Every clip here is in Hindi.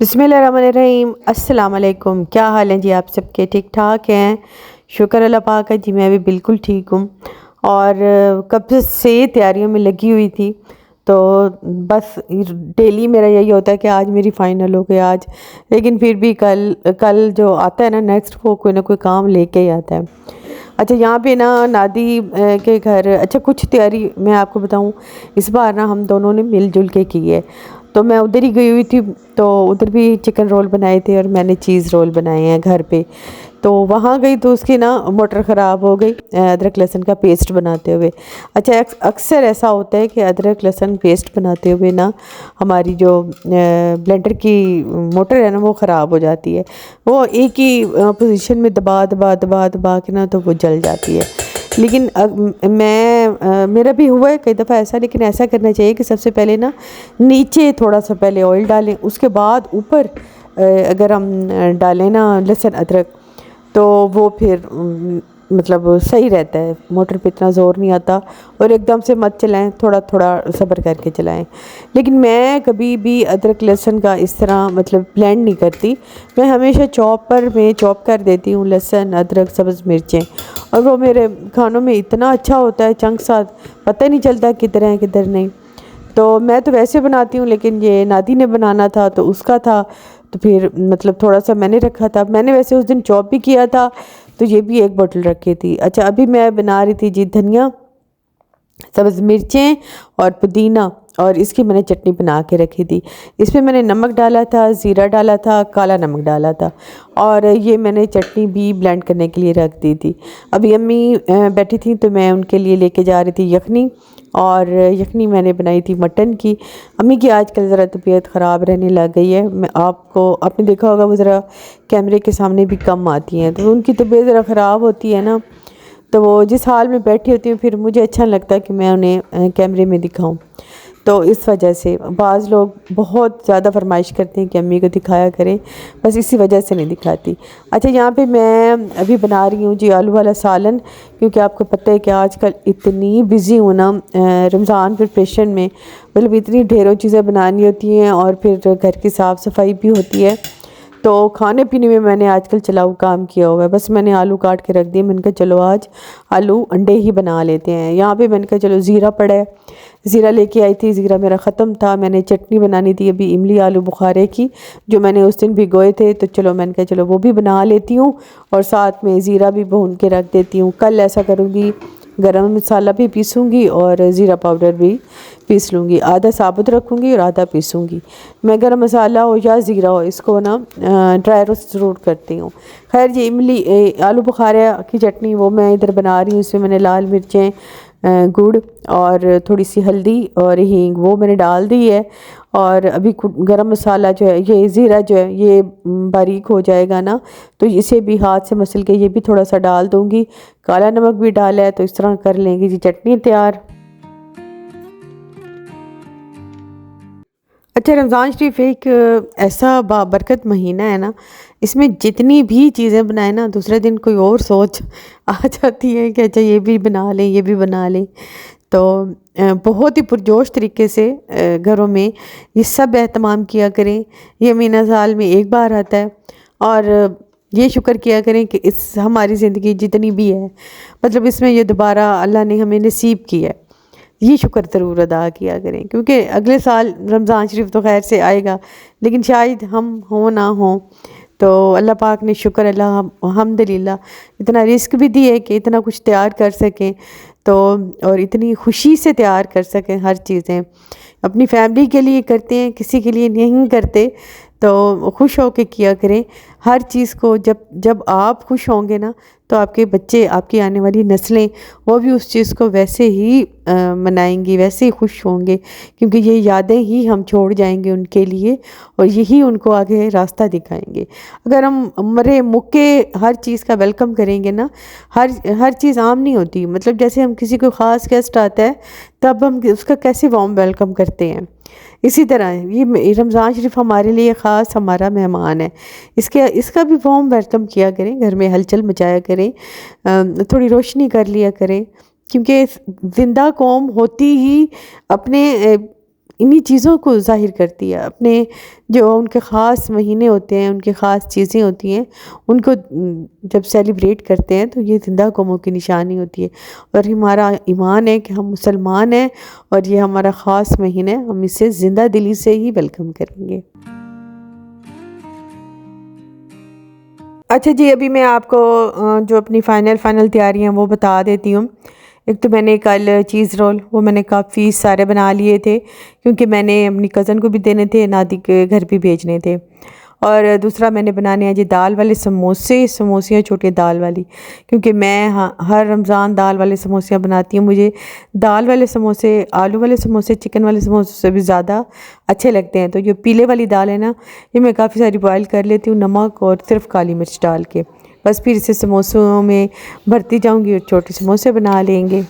बिस्मिल्लाहिर्रहमानिर्रहीम। अस्सलाम वालेकुम। क्या हाल है जी? आप सबके ठीक ठाक हैं? शुक्र अल्लाह पाक है जी, मैं भी बिल्कुल ठीक हूँ। और कब से तैयारियों में लगी हुई थी, तो बस डेली मेरा यही होता है कि आज मेरी फ़ाइनल हो गई आज, लेकिन फिर भी कल कल जो आता है ना नेक्स्ट, वो कोई ना कोई काम लेके ही आता है। अच्छा, यहाँ पे ना नादी के घर, अच्छा कुछ तैयारी मैं आपको बताऊँ, इस बार ना हम दोनों ने मिलजुल के की है। तो मैं उधर ही गई हुई थी, तो उधर भी चिकन रोल बनाए थे और मैंने चीज़ रोल बनाए हैं घर पे। तो वहाँ गई तो उसकी ना मोटर ख़राब हो गई अदरक लहसुन का पेस्ट बनाते हुए। अच्छा, अक्सर ऐसा होता है कि अदरक लहसुन पेस्ट बनाते हुए ना हमारी जो ब्लेंडर की मोटर है ना, वो ख़राब हो जाती है। वो एक ही पोजीशन में दबा दबा दबा दबा के ना, तो वो जल जाती है। लेकिन मेरा भी हुआ है कई दफ़ा ऐसा, लेकिन ऐसा करना चाहिए कि सबसे पहले ना नीचे थोड़ा सा पहले ऑयल डालें, उसके बाद ऊपर अगर हम डालें ना लहसुन अदरक, तो वो फिर मतलब सही रहता है, मोटर पे इतना ज़ोर नहीं आता। और एकदम से मत चलाएं, थोड़ा थोड़ा सब्र करके चलाएं। लेकिन मैं कभी भी अदरक लहसुन का इस तरह मतलब ब्लेंड नहीं करती। मैं हमेशा चॉपर में चॉप कर देती हूँ लहसुन अदरक सब्ज़ मिर्चें, और वो मेरे खानों में इतना अच्छा होता है, चंक साथ पता नहीं चलता किधर है किधर नहीं। तो मैं तो वैसे बनाती हूँ, लेकिन ये नादी ने बनाना था तो उसका था, तो फिर मतलब थोड़ा सा मैंने रखा था। मैंने वैसे उस दिन चॉप भी किया था, तो ये भी एक बोतल रखी थी। अच्छा, अभी मैं बना रही थी जी धनिया, सब्ज़ मिर्चें और पुदीना, और इसकी मैंने चटनी बना के रखी थी। इसमें मैंने नमक डाला था, ज़ीरा डाला था, काला नमक डाला था, और ये मैंने चटनी भी ब्लेंड करने के लिए रख दी थी। अभी अम्मी बैठी थी, तो मैं उनके लिए लेके जा रही थी यखनी, और यखनी मैंने बनाई थी मटन की। अम्मी की आजकल ज़रा तबीयत ख़राब रहने लग गई है। आपने देखा होगा, वो ज़रा कैमरे के सामने भी कम आती हैं, तो उनकी तबीयत ज़रा ख़राब होती है ना, तो वो जिस हाल में बैठी होती हूँ, फिर मुझे अच्छा नहीं लगता कि मैं उन्हें कैमरे में दिखाऊं। तो इस वजह से बाज़ लोग बहुत ज़्यादा फरमाइश करते हैं कि अम्मी को दिखाया करें, बस इसी वजह से नहीं दिखाती। अच्छा, यहाँ पे मैं अभी बना रही हूँ जी आलू वाला सालन, क्योंकि आपको पता है कि आजकल इतनी बिज़ी हूँ ना रमज़ान प्रिपरेशन में, मतलब इतनी ढेरों चीज़ें बनानी होती हैं, और फिर घर की साफ़ सफाई भी होती है। तो खाने पीने में मैंने आजकल चलाऊ काम किया हुआ है। बस मैंने आलू काट के रख दिए, मैंने कहा चलो आज आलू अंडे ही बना लेते हैं। यहाँ पे मैंने कहा चलो ज़ीरा पड़ा है, ज़ीरा लेके आई थी, ज़ीरा मेरा ख़त्म था। मैंने चटनी बनानी थी अभी इमली आलू बुखारे की, जो मैंने उस दिन भिगोए थे, तो चलो मैंने कहा चलो वो भी बना लेती हूँ, और साथ में ज़ीरा भी भून के रख देती हूँ। कल ऐसा करूँगी, गरम मसाला भी पीसूँगी और ज़ीरा पाउडर भी पीस लूँगी, आधा साबुत रखूँगी और आधा पीसूँगी। मैं गरम मसाला हो या ज़ीरा हो, इसको ना ड्राई रोस्ट ज़रूर करती हूँ। खैर, ये इमली आलू बुखारे की चटनी वो मैं इधर बना रही हूँ। इसमें मैंने लाल मिर्चें, गुड़ और थोड़ी सी हल्दी और हींग वो मैंने डाल दी है। और अभी गरम मसाला जो है, ये ज़ीरा जो है, ये बारीक हो जाएगा ना, तो इसे भी हाथ से मसल के ये भी थोड़ा सा डाल दूँगी। काला नमक भी डाला है, तो इस तरह कर लेंगे जी चटनी तैयार। अच्छा, रमज़ान शरीफ एक ऐसा बाबरकत महीना है ना, इसमें जितनी भी चीज़ें बनाए ना, दूसरे दिन कोई और सोच आ जाती है कि अच्छा ये भी बना लें, ये भी बना लें। तो बहुत ही पुरजोश तरीके से घरों में ये सब एहतमाम किया करें। ये महीना साल में एक बार आता है, और ये शुक्र किया करें कि इस हमारी ज़िंदगी जितनी भी है, मतलब इसमें ये दोबारा अल्लाह ने हमें नसीब किया है, ये शुक्र ज़रूर अदा किया करें। क्योंकि अगले साल रमज़ान शरीफ तो खैर से आएगा, लेकिन शायद हम हो ना हो, तो अल्लाह पाक ने शुक्र अल्हम्दुलिल्लाह इतना रिस्क भी दिए कि इतना कुछ तैयार कर सकें, तो और इतनी खुशी से तैयार कर सकें हर चीज़ें। अपनी फैमिली के लिए करते हैं, किसी के लिए नहीं करते, तो खुश होकर किया करें हर चीज़ को। जब जब आप खुश होंगे ना, तो आपके बच्चे, आपकी आने वाली नस्लें, वो भी उस चीज़ को वैसे ही मनाएंगी, वैसे ही खुश होंगे, क्योंकि ये यादें ही हम छोड़ जाएंगे उनके लिए, और यही उनको आगे रास्ता दिखाएंगे। अगर हम मरे मुक्के हर चीज़ का वेलकम करेंगे ना, हर चीज़ आम नहीं होती। मतलब जैसे हम किसी को ख़ास गेस्ट आता है, तब हम उसका कैसे वार्म वेलकम करते हैं, इसी तरह ये रमज़ान शरीफ हमारे लिए ख़ास हमारा मेहमान है। इसका भी वार्म वेलकम किया करें, घर में हलचल मचाया करें, थोड़ी रोशनी कर लिया करें, क्योंकि ज़िंदा कौम होती ही अपने इन्हीं चीज़ों को ज़ाहिर करती है। अपने जो उनके ख़ास महीने होते हैं, उनकी ख़ास चीज़ें होती हैं, उनको जब सेलिब्रेट करते हैं तो ये ज़िंदा कौमों की निशानी होती है। और हमारा ईमान है कि हम मुसलमान हैं और ये हमारा ख़ास महीना है, हम इसे ज़िंदा दिली से ही वेलकम करेंगे। अच्छा जी, अभी मैं आपको जो अपनी फ़ाइनल तैयारी हैं वो बता देती हूँ। एक तो मैंने कल चीज़ रोल वो मैंने काफ़ी सारे बना लिए थे, क्योंकि मैंने अपनी कज़न को भी देने थे, नादी के घर भी भेजने थे। और दूसरा मैंने बनाने हैं जी दाल वाले समोसियाँ छोटी दाल वाली, क्योंकि मैं हर रमज़ान दाल वाले समोसियाँ बनाती हूँ। मुझे दाल वाले समोसे, आलू वाले समोसे, चिकन वाले समोसे से भी ज़्यादा अच्छे लगते हैं। तो जो पीले वाली दाल है ना, ये मैं काफ़ी सारी बॉयल कर लेती हूँ नमक और सिर्फ काली मिर्च डाल के। बस फिर इसे समोसों में भरती जाऊँगी और छोटे समोसे बना लेंगे।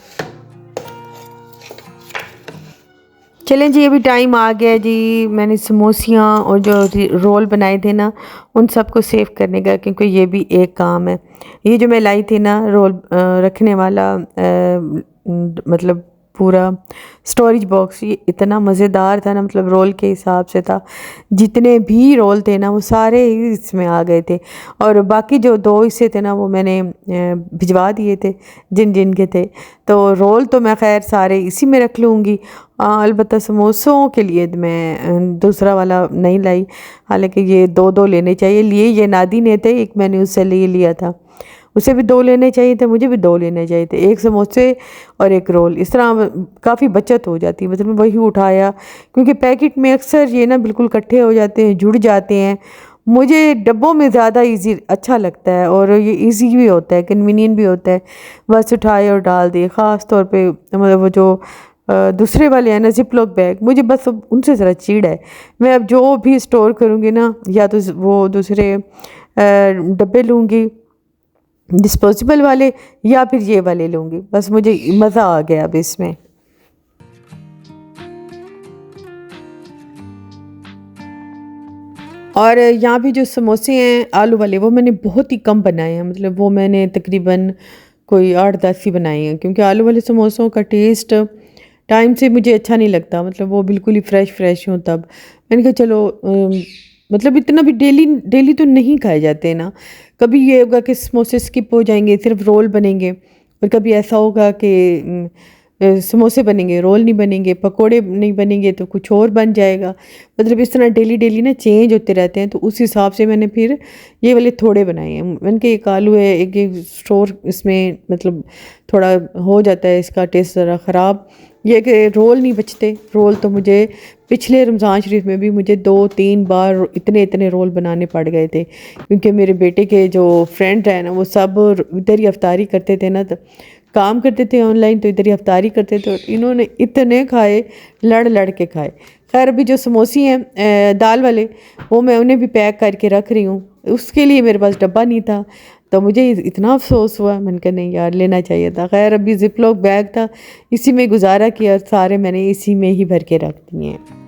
चलें जी, अभी टाइम आ गया है जी, मैंने समोसियाँ और जो रोल बनाए थे ना, उन सबको सेव करने का, क्योंकि ये भी एक काम है। ये जो मैं लाई थी ना रोल रखने वाला मतलब पूरा स्टोरेज बॉक्स, ये इतना मज़ेदार था ना, मतलब रोल के हिसाब से था। जितने भी रोल थे ना वो सारे ही इसमें आ गए थे। और बाकी जो 2 हिस्से थे ना वो मैंने भिजवा दिए थे जिन जिन के थे। तो रोल तो मैं ख़ैर सारे इसी में रख लूँगी। अलबत्ता समोसों के लिए मैं दूसरा वाला नहीं लाई, हालांकि ये 2-2 लेने चाहिए। लिए ये नादी ने थे, एक मैंने उससे ले लिया था। उसे भी 2 लेने चाहिए थे, मुझे भी 2 लेने चाहिए थे, एक समोसे और एक रोल। इस तरह काफ़ी बचत हो जाती है। मतलब वही उठाया, क्योंकि पैकेट में अक्सर ये ना बिल्कुल इकट्ठे हो जाते हैं, जुड़ जाते हैं। मुझे डब्बों में ज़्यादा ईज़ी अच्छा लगता है, और ये ईज़ी भी होता है, कन्वीनियंट भी होता है। बस उठाए और डाल दिए। ख़ास तौर पे मतलब वो जो दूसरे वाले हैं ना ज़िप-लॉक बैग, मुझे बस अब उनसे ज़रा चिढ़ है। मैं अब जो भी स्टोर करूँगी ना, या तो वो दूसरे डब्बे लूँगी डिस्पोजेबल वाले, या फिर ये वाले लूँगी। बस मुझे मज़ा आ गया अब इसमें। और यहाँ भी जो समोसे हैं आलू वाले, वो मैंने बहुत ही कम बनाए हैं। मतलब वो मैंने तकरीबन कोई 8-10 ही बनाए हैं, क्योंकि आलू वाले समोसों का टेस्ट टाइम से मुझे अच्छा नहीं लगता। मतलब वो बिल्कुल ही फ्रेश हों तब। मैंने कहा चलो मतलब इतना भी डेली डेली तो नहीं खाए जाते ना। कभी ये होगा कि समोसे स्किप हो जाएंगे, सिर्फ रोल बनेंगे, और कभी ऐसा होगा कि समोसे बनेंगे, रोल नहीं बनेंगे, पकोड़े नहीं बनेंगे तो कुछ और बन जाएगा। मतलब इस तरह डेली डेली ना चेंज होते रहते हैं। तो उस हिसाब से मैंने फिर ये वाले थोड़े बनाए हैं। मैंने कहा एक आलू है, एक एक स्टोर इसमें मतलब थोड़ा हो जाता है इसका टेस्ट ज़रा ख़राब। ये कि रोल नहीं बचते। रोल तो मुझे पिछले रमज़ान शरीफ में भी मुझे 2-3 बार इतने इतने रोल बनाने पड़ गए थे, क्योंकि मेरे बेटे के जो फ्रेंड हैं ना वो सब इधर ही अफ्तारी करते थे ना, तो काम करते थे ऑनलाइन, तो इधर ही अफ्तारी करते थे, और इन्होंने इतने खाए, लड़ लड़ के खाए। खैर अभी जो समोसी हैं दाल वाले, वो मैं उन्हें भी पैक करके रख रही हूँ। उसके लिए मेरे पास डब्बा नहीं था, तो मुझे इतना अफसोस हुआ। मैंने कहा नहीं यार, लेना चाहिए था। खैर अभी ज़िप-लॉक बैग था, इसी में गुजारा किया, सारे मैंने इसी में ही भर के रख दिए हैं।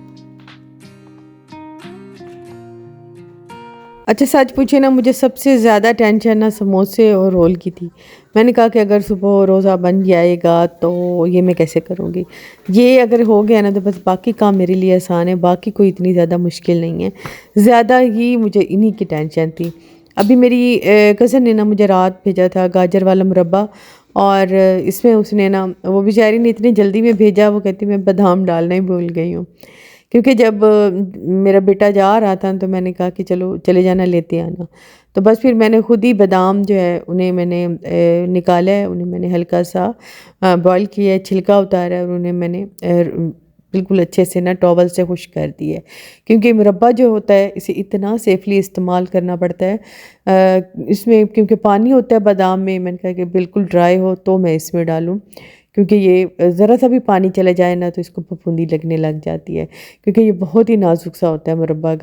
अच्छा, सच पूछिए ना, मुझे सबसे ज़्यादा टेंशन ना समोसे और रोल की थी। मैंने कहा कि अगर सुबह रोज़ा बन जाएगा तो ये मैं कैसे करूँगी। ये अगर हो गया ना तो बस बाकी काम मेरे लिए आसान है, बाकी कोई इतनी ज़्यादा मुश्किल नहीं है। ज़्यादा ही मुझे इन्हीं की टेंशन थी। अभी मेरी कज़न ने ना मुझे रात भेजा था गाजर वाला मुरब्बा, और इसमें उसने ना, वो बेचारी ने इतनी जल्दी में भेजा, वो कहती मैं बादाम डालना ही भूल गई हूँ। क्योंकि जब मेरा बेटा जा रहा था तो मैंने कहा कि चलो चले जाना, लेते आना। तो बस फिर मैंने खुद ही बादाम जो है उन्हें मैंने निकाला है, उन्हें मैंने हल्का सा बॉईल किया है, छिलका उतारा है, और उन्हें मैंने बिल्कुल अच्छे से ना टॉवल से खुश कर दिया है। क्योंकि मुरब्बा जो होता है इसे इतना सेफली इस्तेमाल करना पड़ता है। इसमें क्योंकि पानी होता है बादाम में, मैंने कहा कि बिल्कुल ड्राई हो तो मैं इसमें डालूँ, क्योंकि ये ज़रा सा भी पानी चला जाए ना तो इसको फफूंदी लगने लग जाती है। क्योंकि ये बहुत ही नाजुक सा होता है मुरब्बा।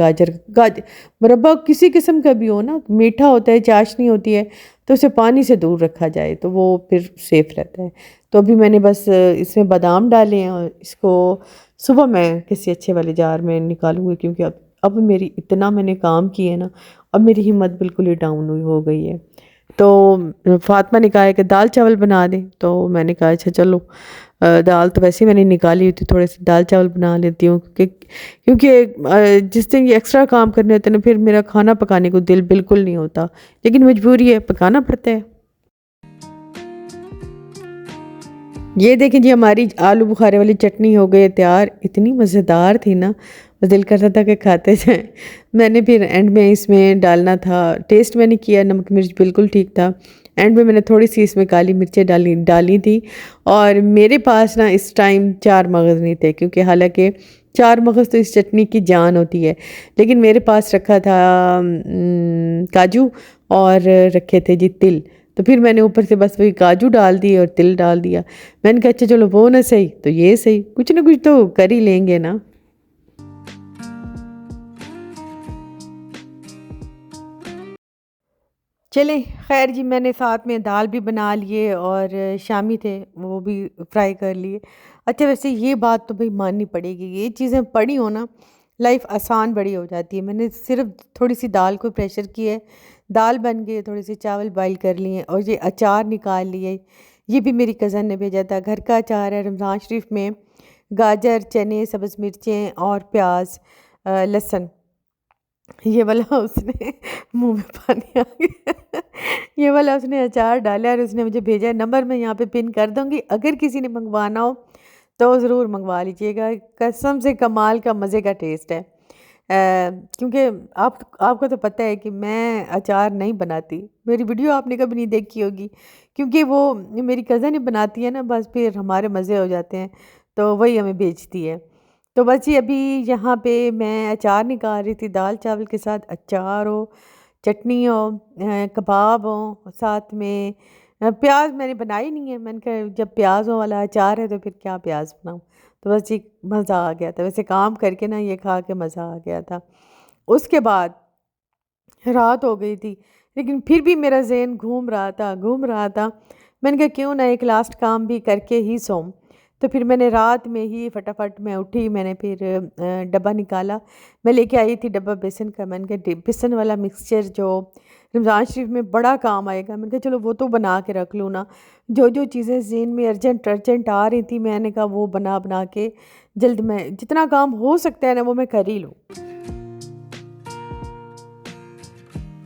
मुरब्बा किसी किस्म का भी हो ना, मीठा होता है, चाशनी होती है, तो उसे पानी से दूर रखा जाए तो वो फिर सेफ़ रहता है। तो अभी मैंने बस इसमें बादाम डाले हैं, और इसको सुबह मैं किसी अच्छे वाले जार में निकालूंगी, क्योंकि अब मेरी इतना मैंने काम किए ना, अब मेरी हिम्मत बिल्कुल ही डाउन हुई हो गई है। तो फातिमा ने कहा है कि दाल चावल बना दें, तो मैंने कहा अच्छा चलो, दाल तो वैसे ही मैंने निकाली हुई थी, थोड़े से दाल चावल बना लेती हूँ, क्योंकि जिस दिन ये एक्स्ट्रा काम करने होते हैं ना, फिर मेरा खाना पकाने को दिल बिल्कुल नहीं होता, लेकिन मजबूरी है, पकाना पड़ता है। ये देखें जी, हमारी आलू बुखारे वाली चटनी हो गई तैयार। इतनी मज़ेदार थी ना, बस दिल करता था कि खाते जाएं। मैंने फिर एंड में इसमें डालना था, टेस्ट मैंने किया, नमक मिर्च बिल्कुल ठीक था। एंड में मैंने थोड़ी सी इसमें काली मिर्चें डाली थी। और मेरे पास ना इस टाइम 4 मगज़ नहीं थे, क्योंकि हालांकि 4 मगज़ तो इस चटनी की जान होती है, लेकिन मेरे पास रखा था काजू और रखे थे जी तिल। तो फिर मैंने ऊपर से बस वही काजू डाल दिए और तिल डाल दिया। मैंने कहा अच्छा चलो वो ना सही तो ये सही, कुछ ना कुछ तो कर ही लेंगे ना। चले खैर जी, मैंने साथ में दाल भी बना लिए और शामी थे वो भी फ्राई कर लिए। अच्छा वैसे ये बात तो भाई माननी पड़ेगी, ये चीज़ें पड़ी हो ना, लाइफ आसान बड़ी हो जाती है। मैंने सिर्फ थोड़ी सी दाल को प्रेशर किया है, दाल बन गई, थोड़े से चावल बॉईल कर लिए और ये अचार निकाल लिए। ये भी मेरी कज़न ने भेजा था, घर का अचार है। रमज़ान शरीफ में गाजर, चने, सब्ज़ मिर्चें और प्याज, लहसुन, ये वाला उसने मुंह में पानी आ गया। ये वाला उसने अचार डाला और उसने मुझे भेजा है। नंबर मैं यहाँ पे पिन कर दूँगी, अगर किसी ने मंगवाना हो तो ज़रूर मंगवा लीजिएगा। कसम से कमाल का मज़े का टेस्ट है। क्योंकि आपको तो पता है कि मैं अचार नहीं बनाती, मेरी वीडियो आपने कभी नहीं देखी होगी, क्योंकि वो मेरी कज़न ही बनाती है ना, बस फिर हमारे मज़े हो जाते हैं, तो वही हमें बेचती है। तो बस ये अभी यहाँ पे मैं अचार निकाल रही थी, दाल चावल के साथ अचार हो, चटनी हो, कबाब हो, साथ में प्याज मैंने बनाई नहीं है। मैंने कहा जब प्याज़ों वाला अचार है तो फिर क्या प्याज बनाऊँ। तो बस ये मज़ा आ गया था, वैसे काम करके ना ये खा के मज़ा आ गया था। उसके बाद रात हो गई थी, लेकिन फिर भी मेरा ज़हन घूम रहा था। मैंने कहा क्यों ना एक लास्ट काम भी करके ही सोऊं। तो फिर मैंने रात में ही फटाफट मैं उठी, मैंने फिर डब्बा निकाला। मैं लेके आई थी डब्बा बेसन का। मैंने कहा बेसन वाला मिक्सचर जो रमज़ान शरीफ में बड़ा काम आएगा, मैंने कहा चलो वो तो बना के रख लूँ ना। जो जो चीज़ें ज़हन में अर्जेंट अर्जेंट आ रही थी, मैंने कहा वो बना बना के जल्द में जितना काम हो सकता है ना वो मैं कर ही लूँ।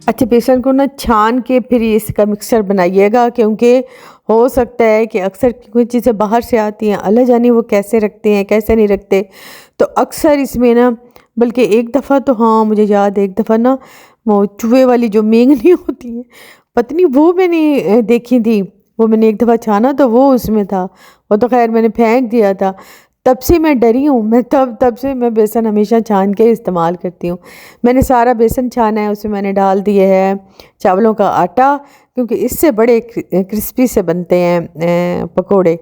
अच्छा बेसन को ना छान के फिर ये इसका मिक्सचर बनाइएगा, क्योंकि हो सकता है कि अक्सर कुछ चीज़ें बाहर से आती हैं, अल्लाह जाने वो कैसे रखते हैं कैसे नहीं रखते। तो अक्सर इसमें ना, बल्कि एक दफ़ा तो हाँ मुझे याद है, एक दफ़ा ना वो चूहे वाली जो मेंगनी होती है, पता नहीं वो मैंने देखी थी। वो मैंने एक दफ़ा छाना तो वो उसमें था, वो तो खैर मैंने फेंक दिया था। तब से मैं डरी हूँ, मैं तब तब से मैं बेसन हमेशा छान के इस्तेमाल करती हूँ। मैंने सारा बेसन छाना है, उसमें मैंने डाल दिए है चावलों का आटा, क्योंकि इससे बड़े क्रिस्पी से बनते हैं पकोड़े।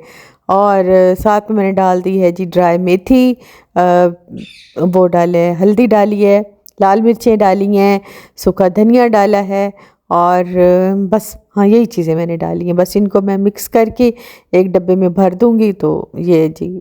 और साथ में मैंने डाल दी है जी ड्राई मेथी, वो डाले हल्दी डाली है, लाल मिर्चें डाली हैं, सूखा धनिया डाला है और बस हाँ यही चीज़ें मैंने डाली हैं। बस इनको मैं मिक्स करके एक डब्बे में भर दूँगी, तो ये जी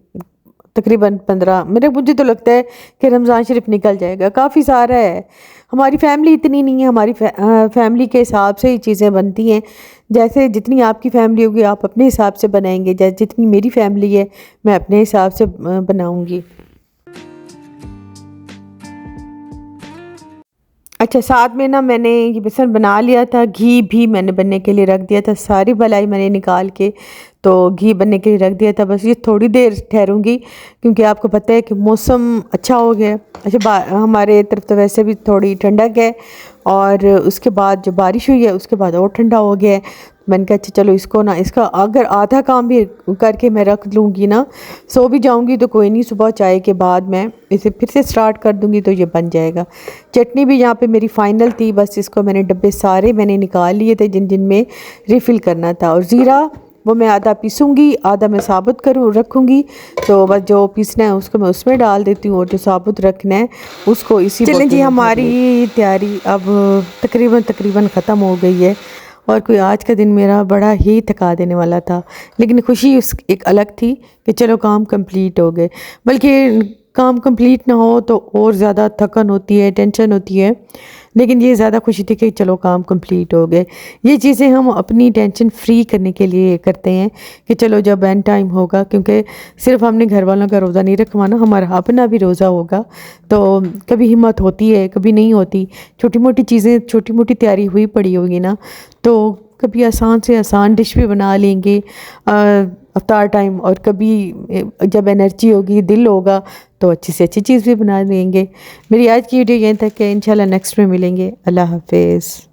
तकरीबन 15 मुझे तो लगता है कि रमज़ान शरीफ निकल जाएगा। काफ़ी सारा है, हमारी फैमिली इतनी नहीं है, हमारी फैमिली के हिसाब से ही चीज़ें बनती हैं। जैसे जितनी आपकी फैमिली होगी आप अपने हिसाब से बनाएंगे, जैसे जितनी मेरी फैमिली है मैं अपने हिसाब से बनाऊंगी। अच्छा साथ में ना मैंने ये बेसन बना लिया था, घी भी मैंने बनने के लिए रख दिया था, सारी मलाई मैंने निकाल के तो घी बनने के लिए रख दिया था। बस ये थोड़ी देर ठहरूंगी, क्योंकि आपको पता है कि मौसम अच्छा हो गया। अच्छा हमारे तरफ तो वैसे भी थोड़ी ठंडक है, और उसके बाद जो बारिश हुई है उसके बाद और ठंडा हो गया है। मैंने कहा अच्छा चलो इसको ना, इसका अगर आधा काम भी करके मैं रख लूँगी ना, सो भी जाऊँगी तो कोई नहीं, सुबह चाय के बाद मैं इसे फिर से स्टार्ट कर दूँगी तो ये बन जाएगा। चटनी भी यहाँ पे मेरी फ़ाइनल थी, बस इसको मैंने डब्बे सारे मैंने निकाल लिए थे जिन जिन में रिफ़िल करना था। और ज़ीरा वो मैं आधा पीसूँगी, आधा मैं साबुत रखूँगी। तो बस जो पीसना है उसको मैं उसमें डाल देती हूँ, और जो साबुत रखना है उसको इसी। चलें जी, हमारी तैयारी अब तकरीबन ख़त्म हो गई है, और कोई आज का दिन मेरा बड़ा ही थका देने वाला था, लेकिन खुशी उस एक अलग थी कि चलो काम कंप्लीट हो गए। बल्कि काम कंप्लीट ना हो तो और ज़्यादा थकन होती है, टेंशन होती है। लेकिन ये ज़्यादा खुशी थी कि चलो काम कंप्लीट हो गए। ये चीज़ें हम अपनी टेंशन फ्री करने के लिए करते हैं कि चलो जब एंड टाइम होगा, क्योंकि सिर्फ हमने घर वालों का रोज़ा नहीं रखवाना, हमारा अपना भी रोज़ा होगा। तो कभी हिम्मत होती है, कभी नहीं होती। छोटी मोटी चीज़ें, छोटी मोटी तैयारी हुई पड़ी होगी ना, तो कभी आसान से आसान डिश भी बना लेंगे अफ्तार टाइम, और कभी जब एनर्जी होगी, दिल होगा, तो अच्छी से अच्छी चीज़ भी बना लेंगे। मेरी आज की वीडियो यहीं तक है, इंशाल्लाह नेक्स्ट में मिलेंगे। अल्लाह हाफिज़।